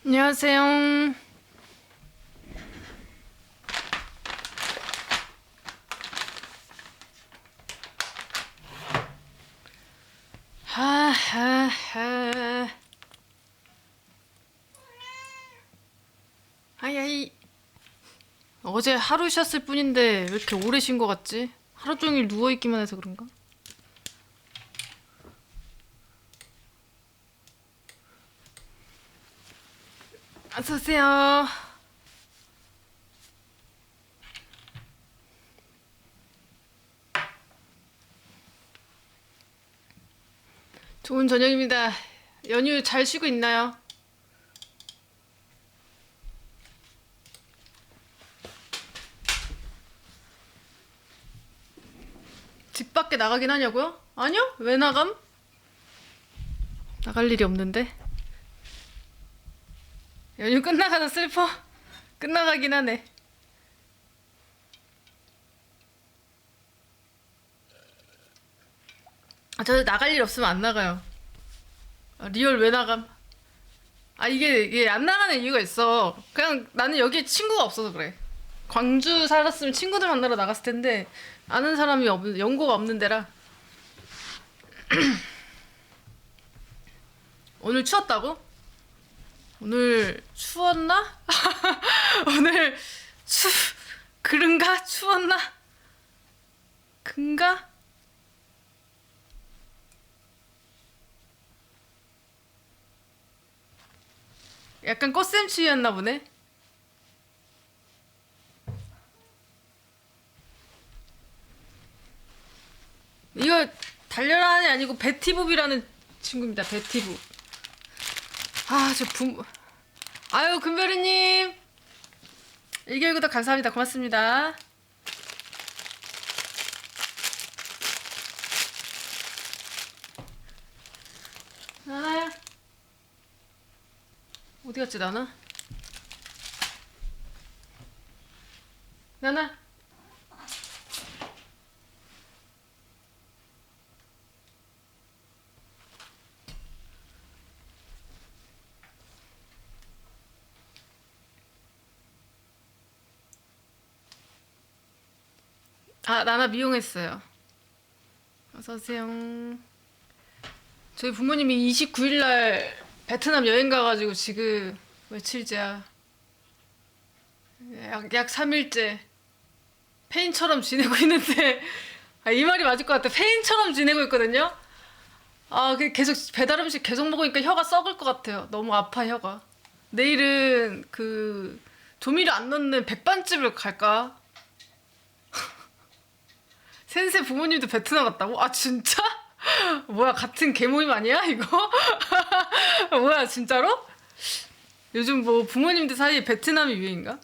안녕하세요. 하하하. 하이하이. 어제 하루 쉬었을 뿐인데 왜 이렇게 오래 쉰 것 같지? 하루 종일 누워있기만 해서 그런가? 어서오세요. 좋은 저녁입니다. 연휴 잘 쉬고 있나요? 집 밖에 나가긴 하냐고요? 아니요? 왜 나감? 나갈 일이 없는데. 연휴 끝나가다 슬퍼? 끝나가긴 하네. 저 나갈 일 없으면 안 나가요. 리얼 왜 나감? 이게 안 나가는 이유가 있어. 그냥 나는 여기에 친구가 없어서 그래. 광주 살았으면 친구들 만나러 나갔을 텐데 아는 사람이 연고가 없는 데라. 오늘 추웠다고? 오늘 추웠나? 오늘 그런가? 추웠나? 근가? 약간 꽃샘추위였나 보네. 이거 달려라니 아니고 베티북이라는 친구입니다. 베티북. 아유 금별이님 1개월 구독 감사합니다. 고맙습니다. 나나야 어디 갔지 나나? 나나 나나 미용했어요. 어서오세요. 저희 부모님이 29일날 베트남 여행 가가지고 지금 며칠째야. 약 3일째 페인처럼 지내고 있는데 이 말이 맞을 것 같아. 페인처럼 지내고 있거든요. 계속 배달 음식 계속 먹으니까 혀가 썩을 것 같아요. 너무 아파 혀가. 내일은 그 조미료 안 넣는 백반집을 갈까? 센세 부모님도 베트남 갔다고? 진짜? 뭐야 같은 개모임 아니야 이거? 뭐야 진짜로? 요즘 뭐 부모님들 사이에 베트남이 유행인가?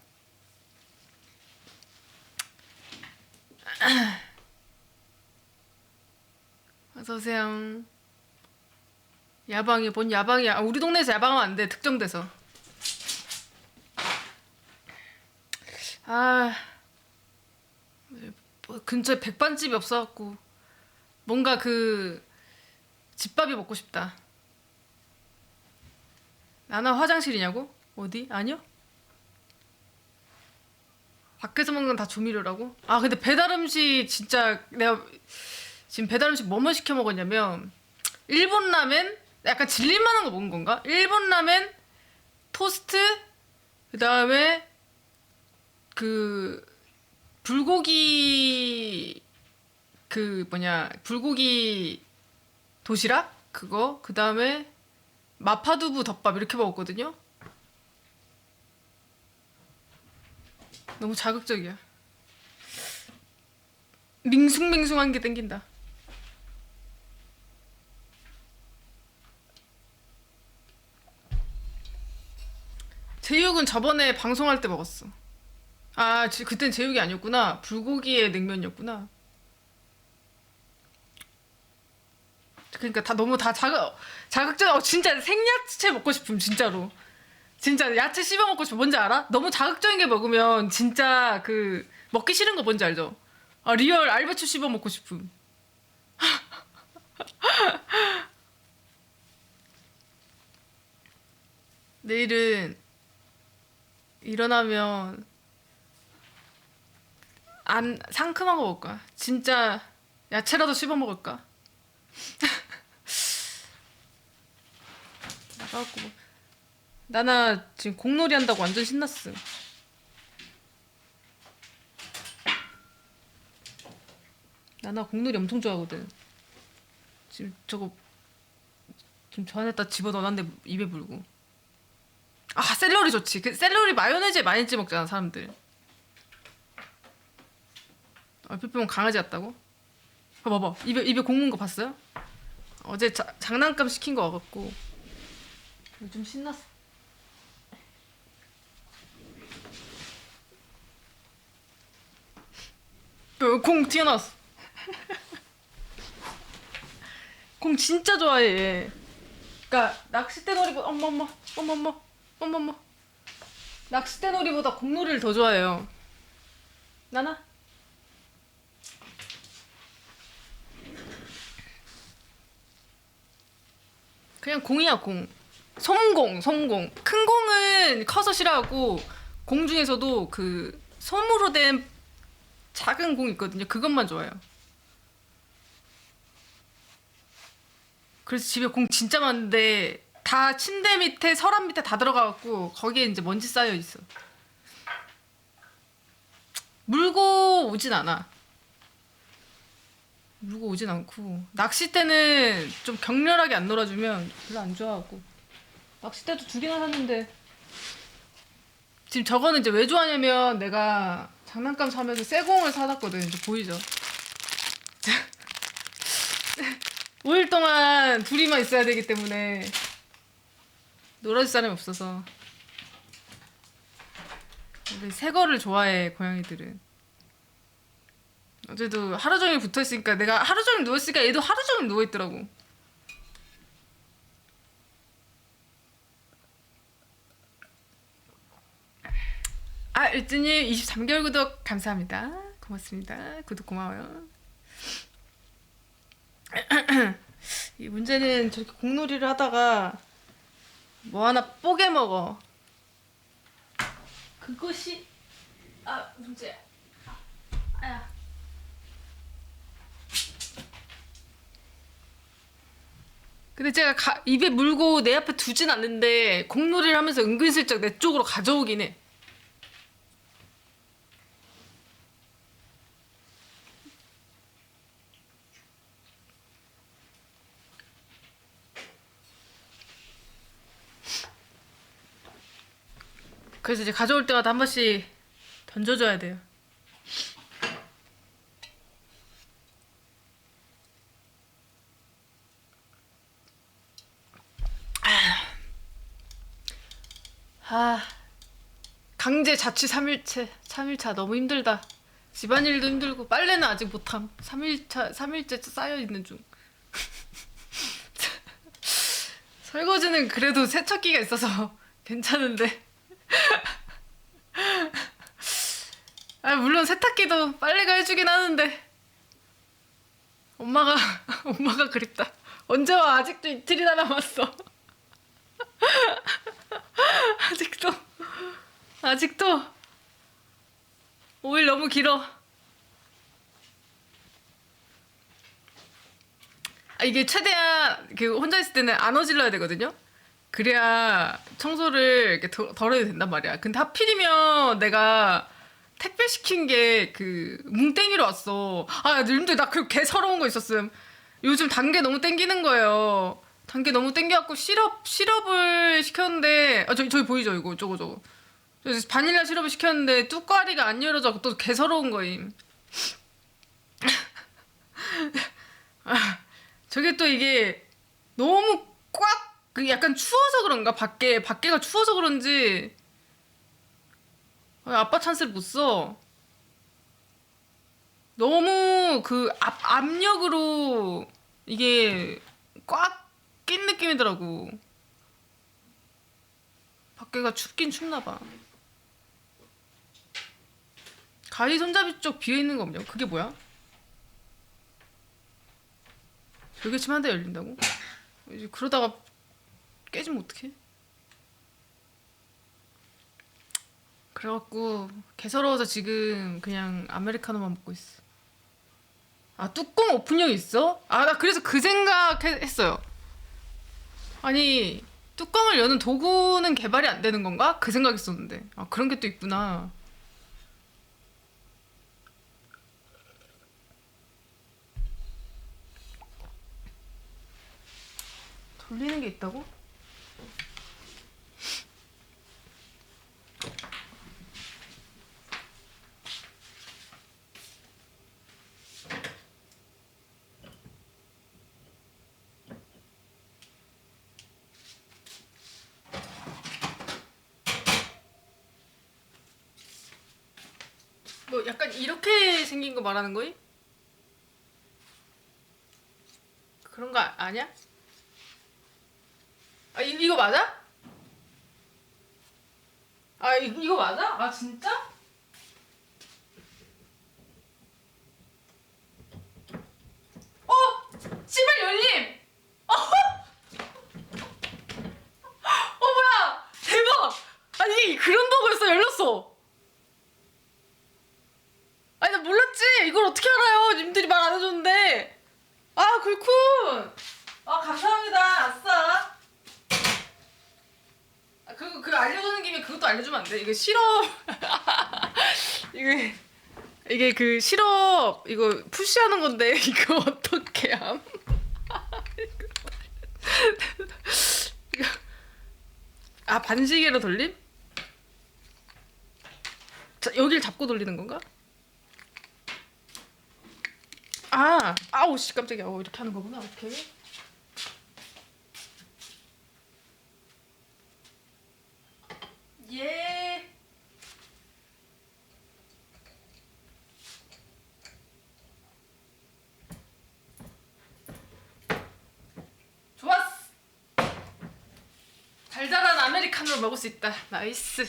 어서오세요. 야방이 뭔 야방이야. 우리 동네에서 야방하면 안 돼. 특정돼서. 뭐 근처에 백반집이 없어갖고 뭔가 집밥이 먹고 싶다. 나나 화장실이냐고? 어디? 아니요? 밖에서 먹는 건 다 조미료라고? 근데 배달음식 진짜 내가 지금 배달음식 뭐뭐 시켜 먹었냐면 일본 라멘? 약간 질릴만한 거 먹은 건가? 일본 라멘, 토스트, 그 다음에 불고기 불고기 도시락? 그거? 그 다음에 마파두부 덮밥 이렇게 먹었거든요? 너무 자극적이야. 밍숭맹숭한 게 땡긴다. 제육은 저번에 방송할 때 먹었어. 그땐 제육이 아니었구나. 불고기의 냉면이었구나. 그러니까 너무 자극적. 진짜 생야채 먹고 싶음 진짜로. 진짜 야채 씹어 먹고 싶어. 뭔지 알아? 너무 자극적인 게 먹으면 진짜 먹기 싫은 거 뭔지 알죠? 리얼 알배추 씹어 먹고 싶음. 내일은 일어나면 안 상큼한 거 먹을까? 진짜 야채라도 씹어 먹을까? 나가갖고 뭐. 나나 지금 공놀이 한다고 완전 신났어. 나나 공놀이 엄청 좋아하거든. 지금 저거 지금 저 안에다 집어넣었는데 입에 물고. 아, 샐러리 좋지. 그 샐러리 마요네즈에 많이 찍어 먹잖아 사람들. 얼핏 보면 강아지 같다고? 봐봐, 입에 공문 거 봤어요? 어제 장난감 시킨 거 와갖고 요즘 신났어. 공 튀어나왔어. 공 진짜 좋아해 얘. 그니까 낚싯대 놀이보다 어머머 낚싯대 놀이보다 공놀이를 더 좋아해요. 나나? 그냥 공이야 공. 솜공. 큰 공은 커서 싫어하고 공 중에서도 그 솜으로 된 작은 공 있거든요. 그것만 좋아해요. 그래서 집에 공 진짜 많은데 다 침대 밑에 서랍 밑에 다 들어가갖고 거기에 이제 먼지 쌓여 있어. 물고 오진 않아. 물고 오진 않고 낚싯대는 좀 격렬하게 안 놀아주면 별로 안 좋아하고. 낚싯대도 2개나 샀는데 지금 저거는 이제 왜 좋아하냐면 내가 장난감 사면서 새 공을 사놨거든. 이제 보이죠? 5일 동안 둘이만 있어야 되기 때문에 놀아줄 사람이 없어서. 근데 새 거를 좋아해 고양이들은. 어제도 하루 종일 붙어있으니까 내가 하루 종일 누워있으니까 얘도 하루 종일 누워있더라고. 아, 일진님 23개월 구독 감사합니다. 고맙습니다. 구독 고마워요. 이 문제는 저렇게 공놀이를 하다가 뭐 하나 뽀개 먹어. 그것이 문제야. 아야. 근데 제가 입에 물고 내 앞에 두진 않는데 공놀이를 하면서 은근슬쩍 내 쪽으로 가져오긴 해. 그래서 이제 가져올 때마다 한 번씩 던져줘야 돼요. 강제 자취 3일차 너무 힘들다. 집안일도 힘들고 빨래는 아직 못함. 3일째 쌓여있는 중. 설거지는 그래도 세척기가 있어서 괜찮은데. 물론 세탁기도 빨래가 해주긴 하는데 엄마가 그립다. 언제 와? 아직도 이틀이나 남았어. 아직도 5일 너무 길어. 이게 최대한 혼자 있을 때는 안 어질러야 되거든요. 그래야 청소를 이렇게 덜어야 된단 말이야. 근데 하필이면 내가 택배 시킨 게 뭉땡이로 왔어. 님들 나 개 서러운 거 있었음. 요즘 단계 너무 땡기는 거예요. 단계 너무 땡겨갖고 시럽을 시켰는데 저기 보이죠 이거 저거 바닐라 시럽을 시켰는데 뚜까리가 안 열어져. 또 개 서러운 거임. 저게 또 이게 너무 꽉 약간 추워서 그런가? 밖에가 추워서 그런지 아빠 찬스를 못 써. 너무 압력으로 이게 꽉 낀 느낌이더라고. 밖에가 춥긴 춥나 봐. 가위 손잡이 쪽 비어있는 거 없냐? 그게 뭐야? 여기 침 한 대 열린다고? 이제 그러다가 깨지면 어떡해? 그래갖고 개서러워서 지금 그냥 아메리카노만 먹고 있어. 아, 뚜껑 오픈형이 있어? 아, 나 그래서 그 생각 했어요. 아니, 뚜껑을 여는 도구는 개발이 안 되는 건가? 그 생각했었는데. 아, 그런 게 또 있구나. 돌리는 게 있다고? 뭐 약간 이렇게 생긴 거 말하는 거임? 그런 거 아니야? 아, 이거 맞아? 아, 이거 맞아? 아, 진짜? 어! 씨발 열림! 뭐야! 대박! 아니, 이게 그런 도구였어. 열렸어. 아니, 나 몰랐지. 이걸 어떻게 알아요? 님들이 말 안 해줬는데. 아, 굴쿤! 아, 감사합니다. 아싸. 아, 그거 알려주는 김에 그것도 알려주면 안 돼? 이거 시럽. 이게 그 시럽, 이거 푸시하는 건데, 이거 어떻게 함? 이거. 아, 반시계로 돌림? 자, 여길 잡고 돌리는 건가? 아, 아우 씨 깜짝이야. 이렇게 하는 거구나. 오케이. 예. 좋았어. 달달한 아메리카노를 먹을 수 있다. 나이스.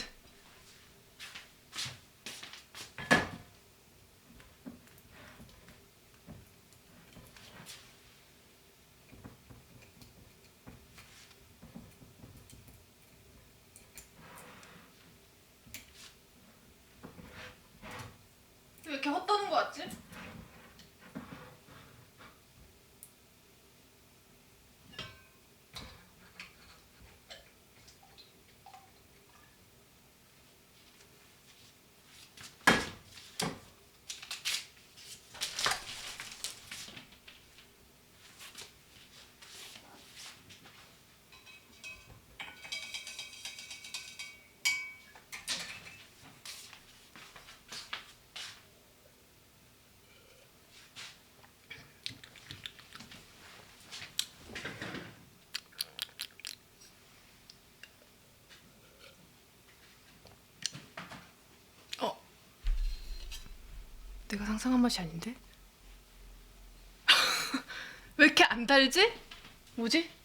왜 이렇게 헛떠는 거 같지? 어, 내가 상상한 맛이 아닌데? 왜 이렇게 안 달지? 뭐지?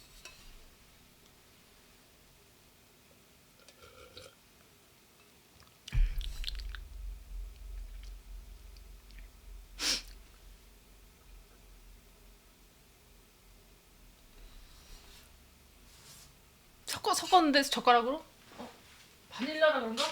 섞었는데 젓가락으로? 바닐라라 그런가?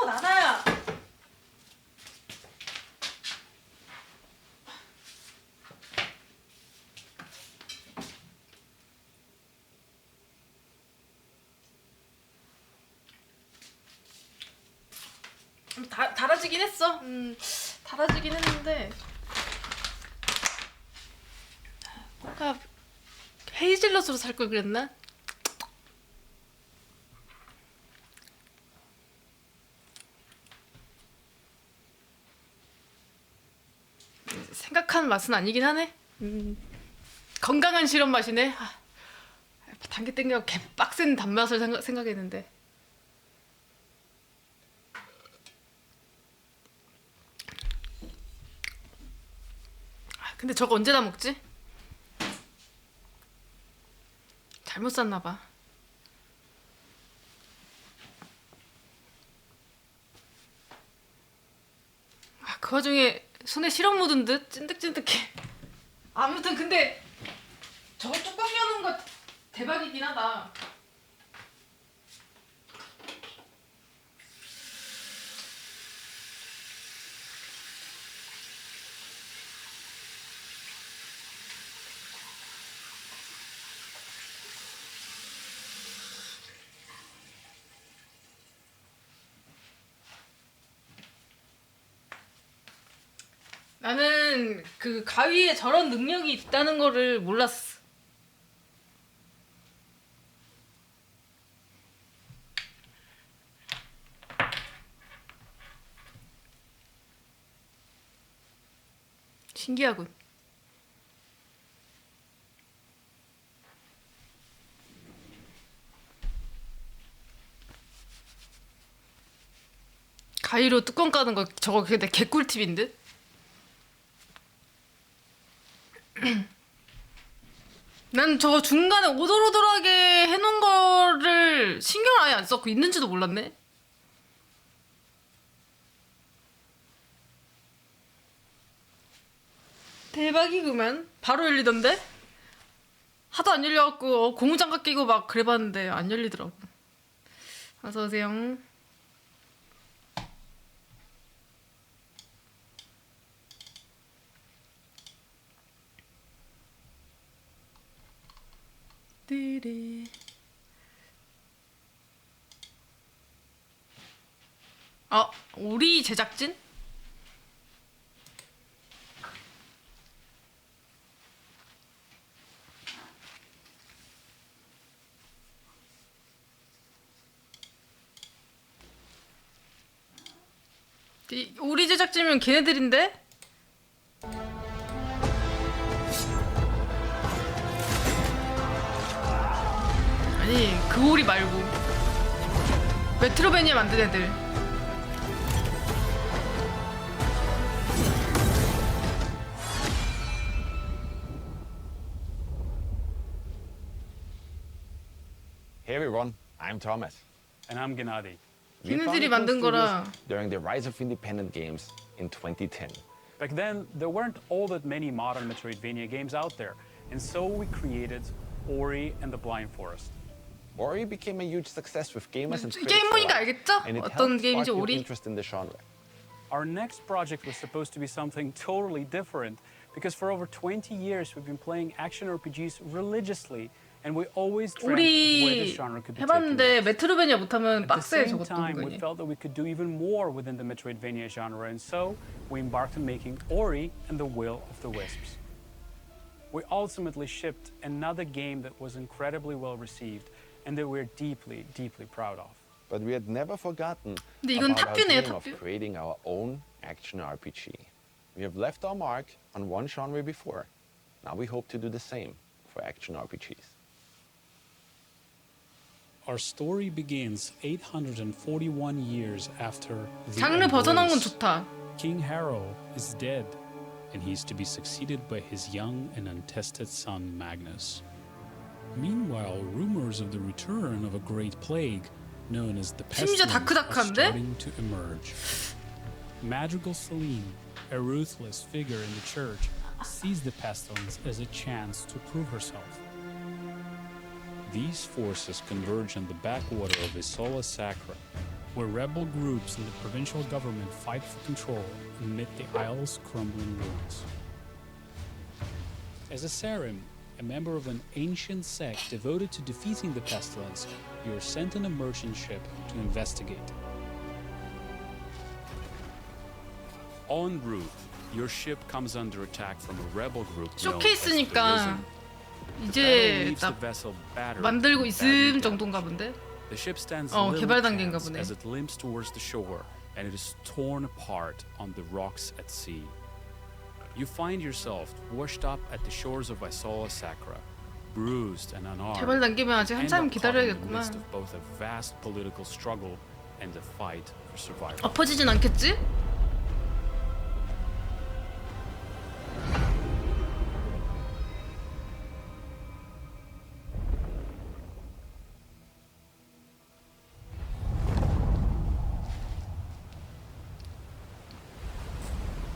나나야. 달아지긴 했어. 달아지긴 했는데 뭔가 헤이즐넛으로 살 걸 그랬나? 생각한 맛은 아니긴 하네. 건강한 시럽 맛이네. 아, 단계 땡겨 개빡센 단맛을 생각했는데. 아, 근데 저거 언제 다 먹지? 잘못 샀나 봐. 그 와중에 손에 시럽 묻은 듯 찐득찐득해. 아무튼 근데 저거 뚜껑 여는 거 대박이긴 하다. 나는 그 가위에 저런 능력이 있다는 거를 몰랐어. 신기하군. 가위로 뚜껑 까는 거 저거 근데 개꿀팁인 듯? 난 저거 중간에 오돌오돌하게 해놓은 거를 신경을 아예 안 썼고 있는지도 몰랐네. 대박이구만. 바로 열리던데? 하도 안 열려갖고 고무장갑 끼고 막 그래봤는데 안 열리더라고. 어서오세요. 띠리. 우리 제작진? 우리 제작진이면 걔네들인데? 아니 그 오리 말고 메트로베니아 만든 애들. Hey everyone, I'm Thomas. And I'm Gennady. We 걔네들이 founded 만든 those 거라. studios during the rise of independent games in 2010. Back then, there weren't all that many modern Metroidvania games out there, and so we created Ori and the Blind Forest. Ori became a huge success with gamers and critics 게임 보니까 alike, 알겠죠? and it 어떤 helped 게임인지 spark new 오리. interest in the genre. Our next project was supposed to be something totally different, because for over 20 years we've been playing action RPGs religiously, and we always dreamt of where this 우리 genre could be taken 해봤는데 next. 메트로베니아 못하면 At the 빡세 same 저것도 time, we 은근히. felt that we could do even more within the Metroidvania genre, and so we embarked on making Ori and the Will of the Wisps. We ultimately shipped another game that was incredibly well received and that we're deeply, deeply proud of. But we had never forgotten 근데 이건 about our 탑뷰네요, dream of 탑뷰. creating our own action RPG. We have left our mark on one genre before. Now we hope to do the same for action RPGs. Our story begins 841 years after the 장르 벗어난 건 Embrace. 좋다. King Harrow is dead, and he's to be succeeded by his young and untested son Magnus. Meanwhile, rumors of the return of a great plague, known as the 심지어 pestilence, are 다크다크한데? starting to emerge. Madrigal Celine, a ruthless figure in the church, sees the pestilence as a chance to prove herself. These forces converge on the backwater of Isola Sacra, where rebel groups and the provincial government fight for control amid the isle's crumbling ruins. As a Sarim, a member of an ancient sect devoted to defeating the pestilence, you are sent on a merchant ship to investigate. En route, your ship comes under attack from a rebel group known as the 쇼케이스니까 Risen. 이제 leaves 딱 the vessel battered 만들고 and badly 있음 damaged. 정도인가 본데. The ship stands 어, little 개발 단계인가 chance 보네. as it limps towards the shore and it is torn apart on the rocks at sea. You find yourself washed up at the shores of Isola Sacra, bruised and unarmed, 개발 단계면 아직 and 한참 are caught in the 기다려야겠구만. midst of both a vast political struggle and a fight for survival. 엎어지진 않겠지?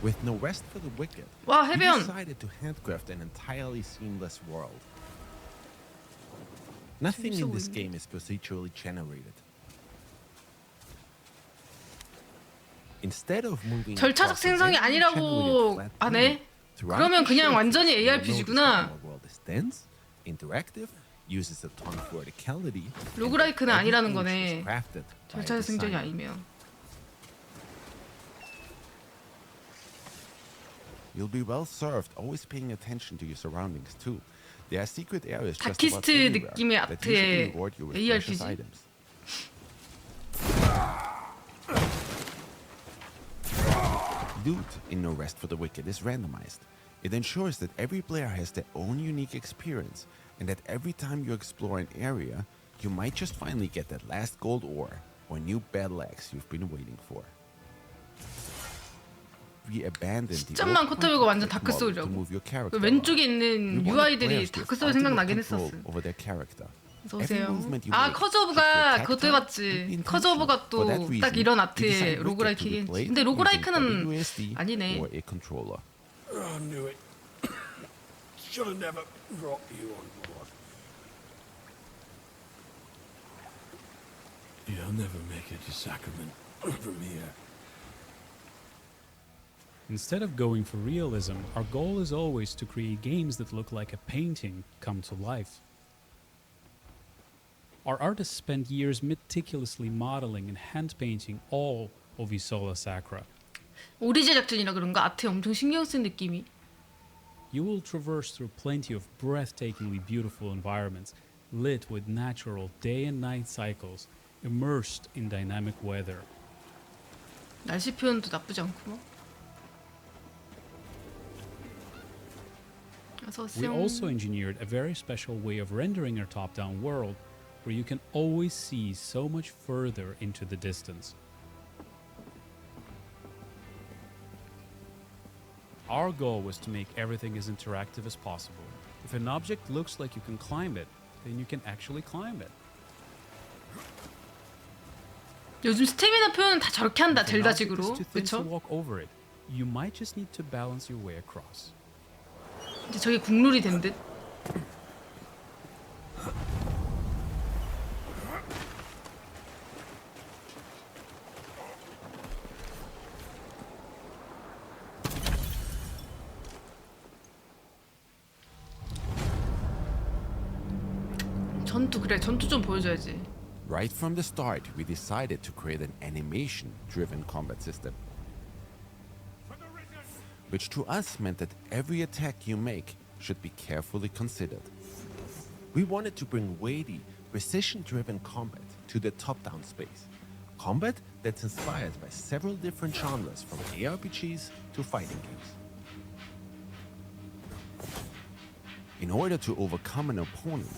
With no rest for the wicked, 와, we 해변. decided to handcraft an entirely seamless world. Nothing in this game is procedurally generated. Instead of moving 절차적 across a 생성이 very 아니라고 generated flat 안 plane, 해? throughout 그러면 the 그냥 showcase, 완전히 you'll notice ARPG구나. that our world is dense, interactive, uses a ton of verticality, and 로그라이크는 every 아니라는 inch 거네. is crafted by a 절차적 생성이 designer. 아니면. You'll be well served, always paying attention to your surroundings too. There are secret areas just about 다키스트 everywhere 느낌의 that usually 아트의 reward you with ARPG? precious items. Loot in No Rest for the Wicked is randomized. It ensures that every player has their own unique experience, and that every time you explore an area, you might just finally get that last gold ore or new battle axe you've been waiting for. We abandoned the 시점만 old 커터뷰가 완전 point-and-click model to 다크소울이라고. move your 그 character 왼쪽에 around. We 있는 wanted UI들이 players to have 다크소울 생각나긴 ultimate 했었어. control over their character. 어서 Every 오세요. movement you 아 make 커즈 should 오브가 feel 그것도 tactile 해봤지. and 커즈 intentional. 오브가 For that 또 reason, 딱 이런 we 아트의 decided 로그라이크 Wicked to be 게임이지. played 근데 using 로그라이크는 WSD 아니네. or a controller. I knew it. Should have never brought you on board. You'll never make it to sacrament from here. Instead of going for realism, our goal is always to create games that look like a painting come to life. Our artists spent years meticulously modeling and hand painting all of Isola Sacra. 오리 제작진이라 그런가 아트에 엄청 신경 쓴 느낌이. You will traverse through plenty of breathtakingly beautiful environments, lit with natural day and night cycles, immersed in dynamic weather. 날씨 표현도 나쁘지 않고. 어서 We 오세요. also engineered a very special way of rendering our top-down world, where you can always see so much further into the distance. Our goal was to make everything as interactive as possible. If an object looks like you can climb it, then you can actually climb it. 요즘 스태미나 표현은 다 저렇게 한다. If an object 젤다식으로. is too thin to 그렇죠? walk over it, you might just need to balance your way across. 이제 저게 국룰이 된 듯. 전투 그래. 전투 좀 보여줘야지. Right from the start, we decided to create an animation-driven combat system, which to us meant that every attack you make should be carefully considered. We wanted to bring weighty, precision-driven combat to the top-down space. Combat that's inspired by several different genres, from ARPGs to fighting games. In order to overcome an opponent,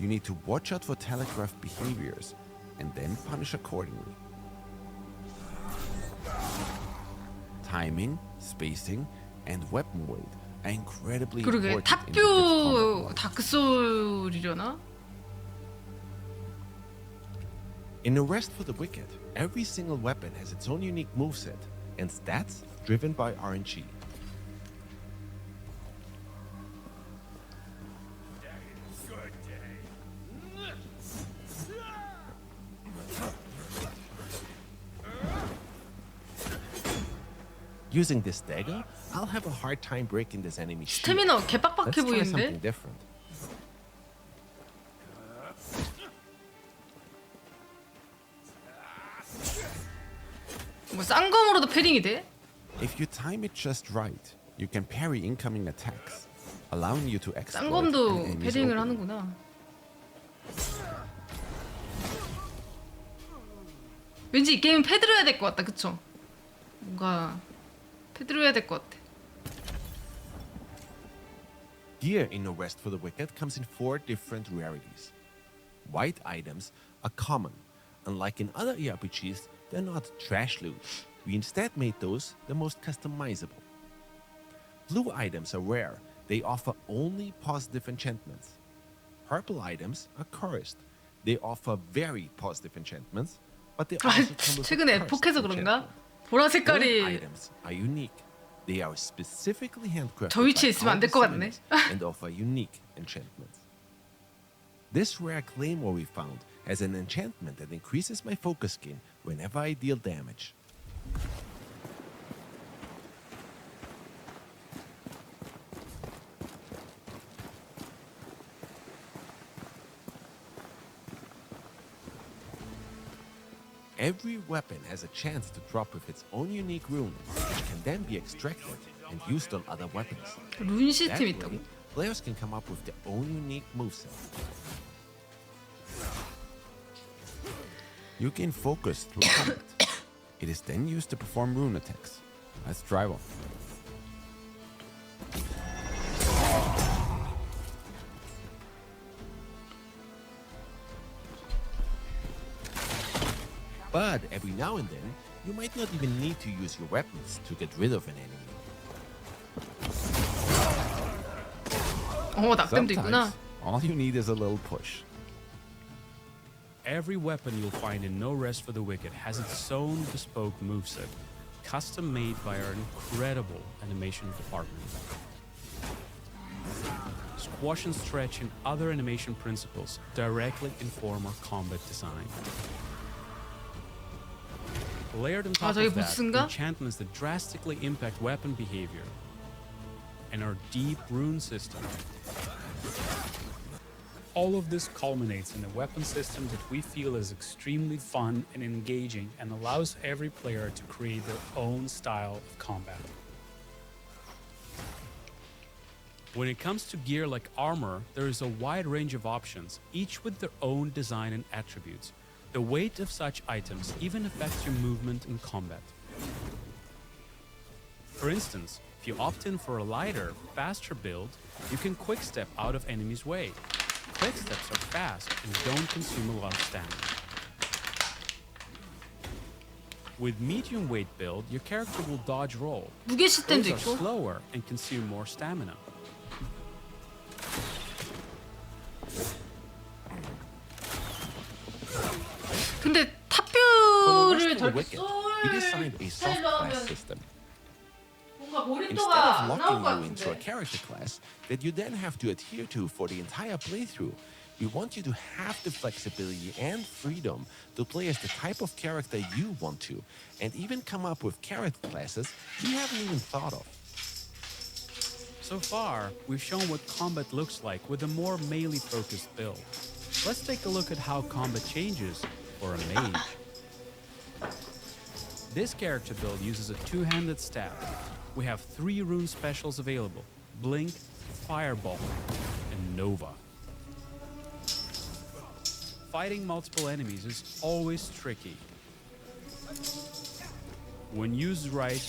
you need to watch out for telegraphed behaviors and then punish accordingly. Timing, spacing, and weapon weight are incredibly 그러게 important in the combat 탑뷰 mode. 다크소울이려나? In No Rest for the Wicked, every single weapon has its own unique moveset and stats driven by RNG. Using this dagger, I'll have a hard time breaking this enemy shield. 스태미나 개빡빡해 Let's try something 보이는데? different. 뭐 쌍검으로도 패링이 돼? If you time it just right, you can parry incoming attacks, allowing you to exploit an 쌍검도 enemy's 패링을 opening. 하는구나. 왠지 이 게임은 패드로 해야 될 것 같다, 그쵸? 뭔가 패드로 해야 될 것 같아. Gear in No Rest for the Wicked comes in 4 different rarities. White items are common. Unlike in other ARPGs, they're not trash loot. We instead made those the most customizable. Blue items are rare. They offer only positive enchantments. Purple items are cursed. They offer very positive enchantments, but they 아, also come with a 최근에 cursed 에폭해서 그런가? enchantment. 보라 Gold 색깔이 items are unique. They are specifically handcrafted 저 위치에 by 있으면 안 our 될 것 같네. designers and offer unique enchantments. This rare claymore we found has an enchantment that increases my focus gain whenever I deal damage. Every weapon has a chance to drop with its own unique rune, which can then be extracted and used on other weapons. 룬 That 시스템이 way, 있다고? players can come up with their own unique moveset. You gain focus through combat. It is then used to perform rune attacks. Let's try one. But every now and then, you might not even need to use your weapons to get rid of an enemy. 낙뎀도 있구나. Sometimes, all you need is a little push. Every weapon you'll find in No Rest for the Wicked has its own bespoke moveset, custom made by our incredible animation department. Squash and stretch and other animation principles directly inform our combat design. Layered on top 저기 of that, 보스인가? enchantments that drastically impact weapon behavior, and our deep rune system. All of this culminates in a weapon system that we feel is extremely fun and engaging and allows every player to create their own style of combat. When it comes to gear like armor, there is a wide range of options, each with their own design and attributes. The weight of such items even affects your movement in combat. For instance, if you opt in for a lighter, faster build, you can quick step out of enemies' way. Quick steps are fast and don't consume a lot of stamina. With medium weight build, your character will dodge roll. 무게 시스템도 Those are 있고. slower and consume more stamina. 근데 For the 탑뷰를 rest of the 저렇게 wicked, we designed a soft 스타일로 class 하면 system. 뭔가 Instead 몰입도가 of 안 나올 locking 것 you into a 같은데. character class that you then have to adhere to for the entire playthrough, we want you to have the flexibility and freedom to play as the type of character you want to, and even come up with character classes you haven't even thought of. So far, we've shown what combat looks like with a more melee-focused build. Let's take a look at how combat changes for a mage. This character build uses a two-handed staff. We have 3 rune specials available: Blink, Fireball, and Nova. Fighting multiple enemies is always tricky. When used right,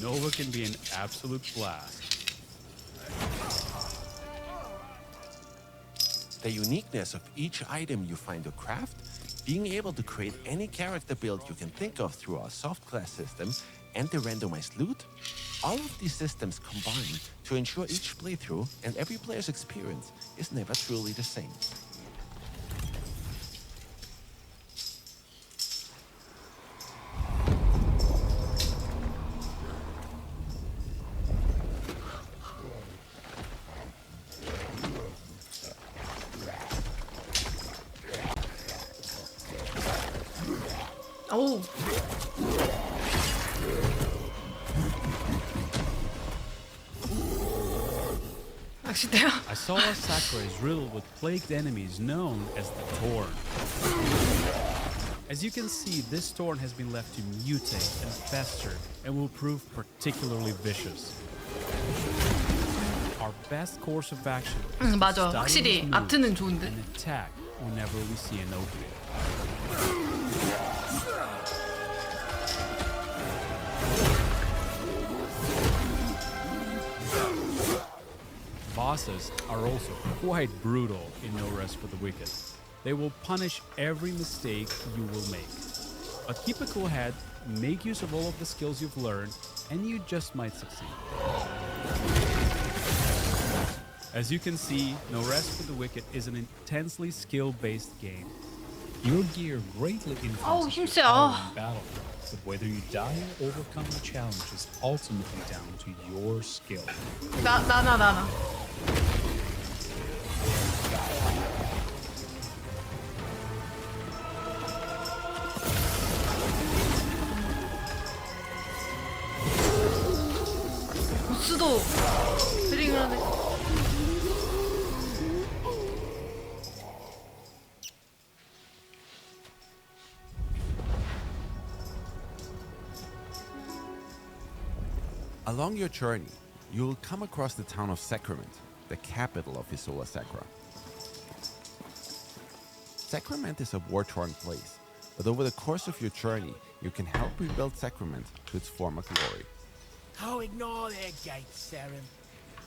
Nova can be an absolute blast. The uniqueness of each item you find or craft, being able to create any character build you can think of through our soft class system, and the randomized loot, all of these systems combine to ensure each playthrough and every player's experience is never truly the same. 오. 낚시대요? Isala Sakura is riddled with plagued enemies known as the Torn. As you can see, this Torn has been left to mutate and fester and will prove particularly vicious. Our best course of action is to 맞아. study 확실히 his moves 아트는 좋은데. and attack whenever we see an opening. Bosses are also quite brutal in No Rest for the Wicked. They will punish every mistake you will make. But keep a cool head, make use of all of the skills you've learned, and you just might succeed. As you can see, No Rest for the Wicked is an intensely skill-based game. Your gear greatly 아우, influences 힘세. your power 아. in battle. but whether you die or overcome the challenge is ultimately down to your skill. 나나. 보스도 헤링을 하네. Along your journey, you will come across the town of Sacrament, the capital of Isola Sacra. Sacrament is a war-torn place, but over the course of your journey, you can help rebuild Sacrament to its former glory. Oh, ignore their gates, Saren.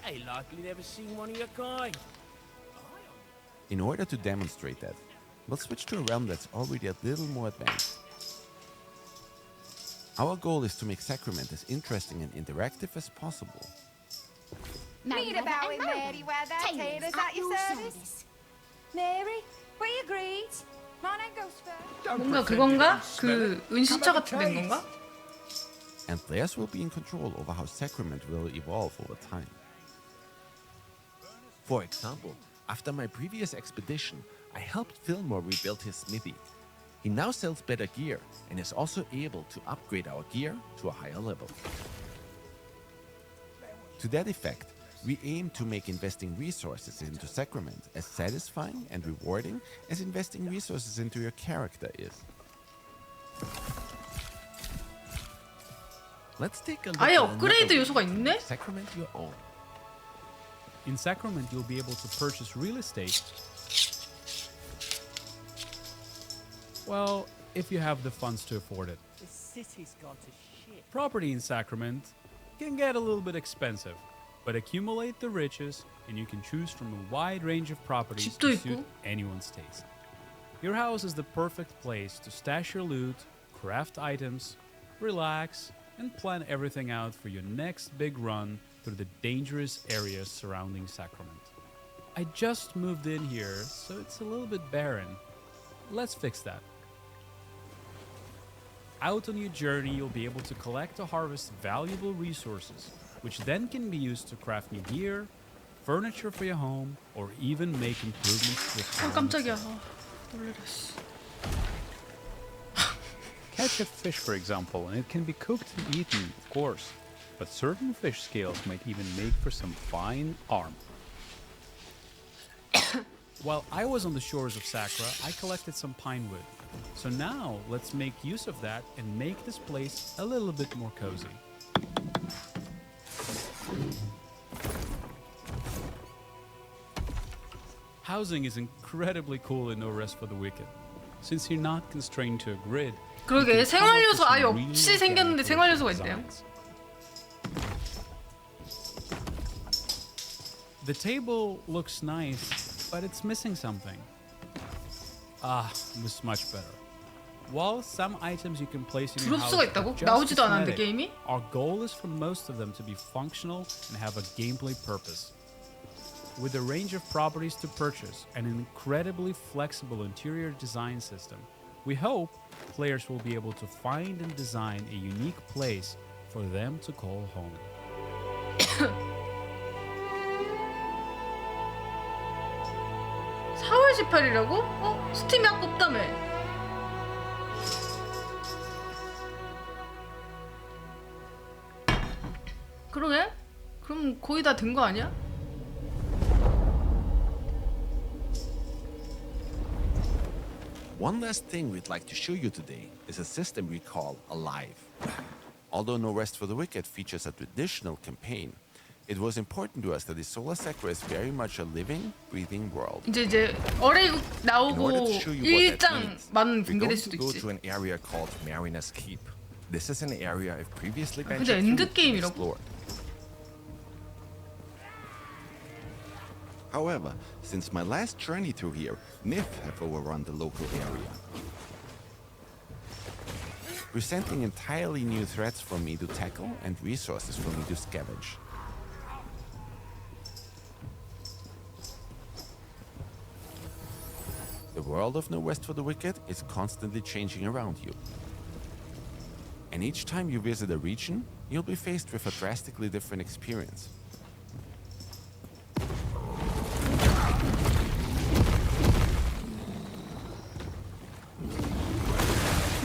They likely never seen one of your kind. In order to demonstrate that, we'll switch to a realm that's already a little more advanced. Our goal is to make Sacrament as interesting and interactive as possible. Read about it, Mary Weather. Tailors at your service. Mary, we agreed. My name goes first. 뭔가 그건가? 그 은신처 같은 데인 건가? And players will be in control over how Sacrament will evolve over time. For example, after my previous expedition, I helped Fillmore rebuild his smithy. He now sells better gear and is also able to upgrade our gear to a higher level. To that effect, we aim to make investing resources into Sacrament as satisfying and rewarding as investing resources into your character is. Let's take a look 아예 at another 업그레이드 way 요소가 to 있네? make Sacrament your own. In Sacrament, you'll be able to purchase real estate. Well, if you have the funds to afford it. The city's gone to shit. Property in Sacrament can get a little bit expensive, but accumulate the riches and you can choose from a wide range of properties 집도 to 있고. suit anyone's taste. Your house is the perfect place to stash your loot, craft items, relax, and plan everything out for your next big run through the dangerous areas surrounding Sacrament. I just moved in here, so it's a little bit barren. Let's fix that. Out on your journey, you'll be able to collect or harvest valuable resources, which then can be used to craft new gear, furniture for your home, or even make improvements to your 아 home. 깜짝이야. 놀래라 씨. Catch a fish, for example, and it can be cooked and eaten, of course. But certain fish scales might even make for some fine armor. While I was on the shores of Sacra, I collected some pine wood. So now, let's make use of that and make this place a little bit more cozy. Housing is incredibly cool in No Rest for the Wicked. Since you're not constrained to a grid, 그러게 생활 요소 아예 really 없이 생겼는데 생활 요소가 있대요. designs. The table looks nice, but it's missing something. It was much better. While some items you can place in your 드롭 house 수가 are 있다고? just 나오지도 않았는데 cosmetic, 게임이? our goal is for most of them to be functional and have a gameplay purpose. With a range of properties to purchase and an incredibly flexible interior design system, we hope players will be able to find and design a unique place for them to call home. 4월 18일이라고? 스팀이 아까 없다며. 그러게? 그럼 거의 다 된 거 아니야? One last thing we'd like to show you today is a system we call Alive. Although No Rest for the Wicked features a traditional campaign, it was important to us that Isola Sacra is very much a living, breathing world. 이제 어레이국 In 나오고 order to show you what that 1장 means, 만 we're 공개될 going 수도 to go 있지. to an area called Mariner's Keep. This is an area I've previously 근데 ventured through and 엔드게임이라고? explored. However, since my last journey through here, NIF have overrun the local area, presenting entirely new threats for me to tackle and resources for me to scavenge. The world of No Rest for the Wicked is constantly changing around you. And each time you visit a region, you'll be faced with a drastically different experience.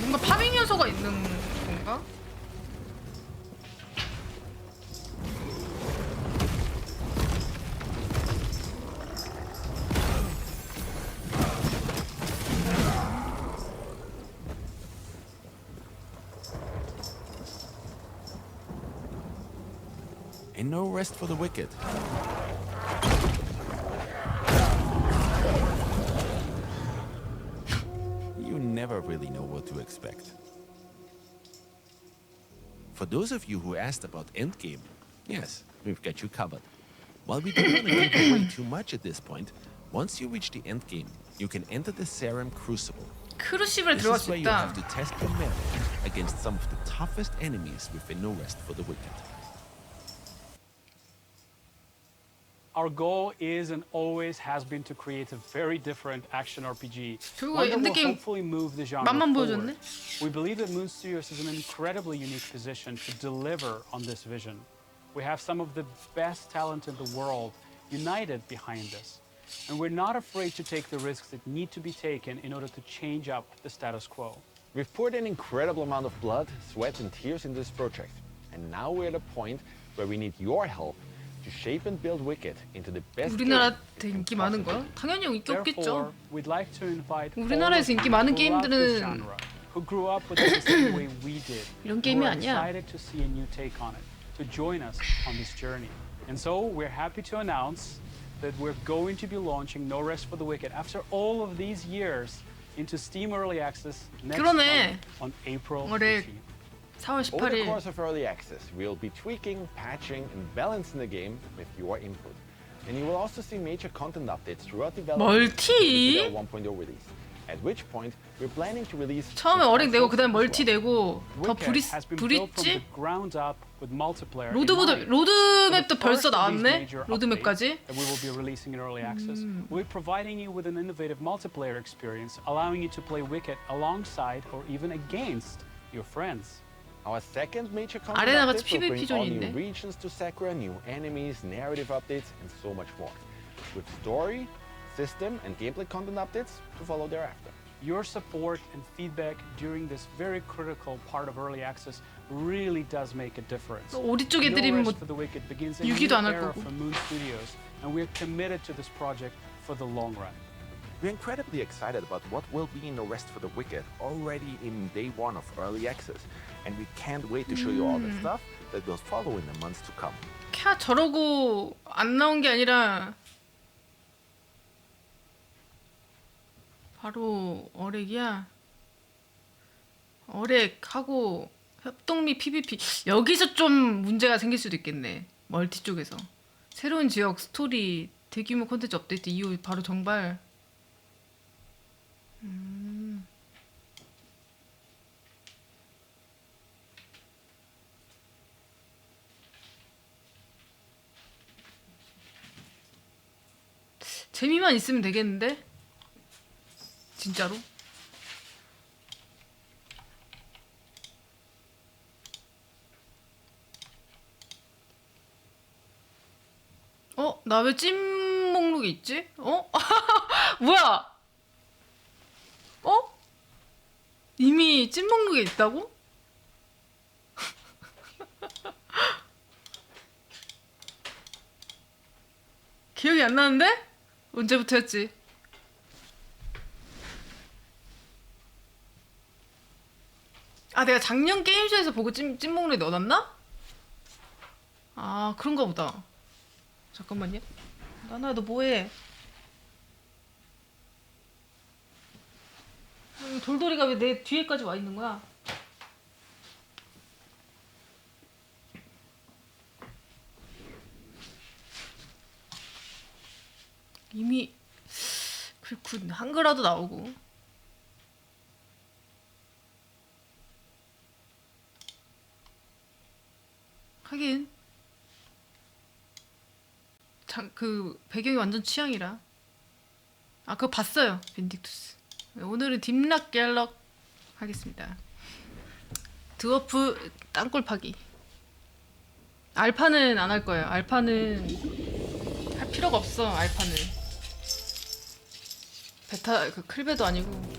뭔가 파밍 요소가 있는 건가? And no rest for the wicked. You never really know what to expect. For those of you who asked about Endgame, yes, we've got you covered. While we don't want to give away too much at this point, once you reach the Endgame, you can enter the Serum Crucible. 크루시블에 This 들어갈 is 수 where you 있다. have to test your metal against some of the toughest enemies within No Rest for the Wicked. Our goal is and always has been to create a very different action RPG. 결국 One that will 엔드게임 hopefully move the genre 맛만 forward. 보여줬네. We believe that Moon Studios is in an incredibly unique position to deliver on this vision. We have some of the best talent in the world united behind us. And we're not afraid to take the risks that need to be taken in order to change up the status quo. We've poured an incredible amount of blood, sweat, and tears into this project. And now we're at a point where we need your help to shape and build Wicked into the best game 우리나라 it can 인기 많은 possibly 거야? 당연히 인기 없겠죠. Therefore, we'd like to invite 우리나라에서 all of 인기 you 많은 throughout this 게임들은 genre who grew up with it the same way we did. 이런 who 게임이 are 아니야. excited to see a new take on it, to join us on this journey. And so we're happy to announce that we're going to be launching No Rest for the Wicked after all of these years into Steam Early Access next 그러네. month on April 올해 18th. 4월 Over the 18일. course of early access, we'll be tweaking, patching, and balancing the game with your input. And you will also see major content updates throughout development 멀티? 1.0 release. At which point, we're planning to release 처음에 어렉 내고 그다음 멀티 as well. 내고 더 Wicked has been built from the 브릿지? ground up with multiplayer in 로드맵도 mind. For the 로드맵도 벌써 first of these 나왔네. major 로드맵까지. updates that we will be releasing in early access, we'll be providing you with an innovative multiplayer experience, allowing you to play Wicked alongside or even against your friends. Our second major content 아레나가 update will PVP bring all new 존인데. regions to Sakura, new enemies, narrative updates, and so much more. With story, system, and gameplay content updates to follow thereafter. Your support and feedback during this very critical part of early access really does make a difference. 또 우리 쪽 No 애들이면 뭐 Rest for the Wicked begins a new 유기도 안 할 era 거고. for Moon Studios, and we're committed to this project for the long run. We're incredibly excited about what will be No Rest for the Wicked already in day one of early access, and we can't wait to show you all the stuff that will follow in the months to come. 캬 저러고 안 나온 게 아니라 바로 어렉이야. 어렉하고 협동 및 PVP 여기서 좀 문제가 생길 수도 있겠네. 멀티 쪽에서 새로운 지역 스토리 대규모 콘텐츠 업데이트 이후 바로 정발. 재미만 있으면 되겠는데? 진짜로? 어? 나 왜 찜 목록이 있지? 어? 뭐야? 어? 이미 찜 목록에 있다고? 기억이 안 나는데? 언제부터였지? 아 내가 작년 게임쇼에서 보고 찐목록에 넣어놨나? 아 그런가 보다. 잠깐만요. 나나야 너 뭐해? 돌돌이가 왜 내 뒤에까지 와 있는 거야? 이미 그렇군. 한글화도 나오고. 하긴 그 배경이 완전 취향이라. 아 그거 봤어요. 빈딕투스. 오늘은 딥락 갤럭 하겠습니다. 드워프 땅굴 파기. 알파는 안 할 거예요. 알파는 할 필요가 없어. 알파는 베타 그 클베도 아니고.